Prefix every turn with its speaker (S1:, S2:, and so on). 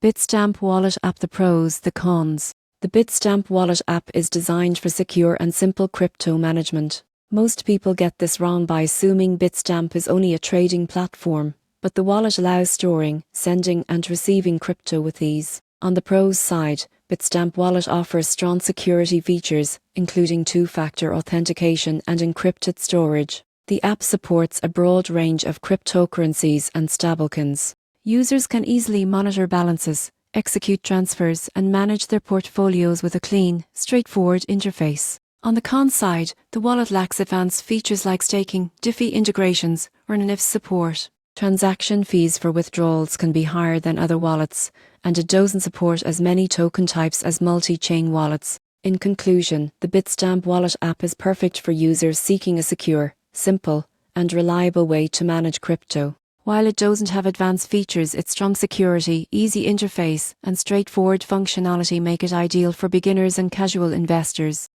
S1: Bitstamp Wallet App. The pros, the cons. The Bitstamp Wallet app is designed for secure and simple crypto management. Most people get this wrong by assuming Bitstamp is only a trading platform, but the wallet allows storing, sending and receiving crypto with ease. On the pros side, Bitstamp Wallet offers strong security features, including two-factor authentication and encrypted storage. The app supports a broad range of cryptocurrencies and stablecoins. Users can easily monitor balances, execute transfers and manage their portfolios with a clean, straightforward interface. On the con side, the wallet lacks advanced features like staking, Diffie integrations, or NIF support. Transaction fees for withdrawals can be higher than other wallets, and it doesn't support as many token types as multi-chain wallets. In conclusion, the Bitstamp Wallet app is perfect for users seeking a secure, simple, and reliable way to manage crypto. While it doesn't have advanced features, its strong security, easy interface, and straightforward functionality make it ideal for beginners and casual investors.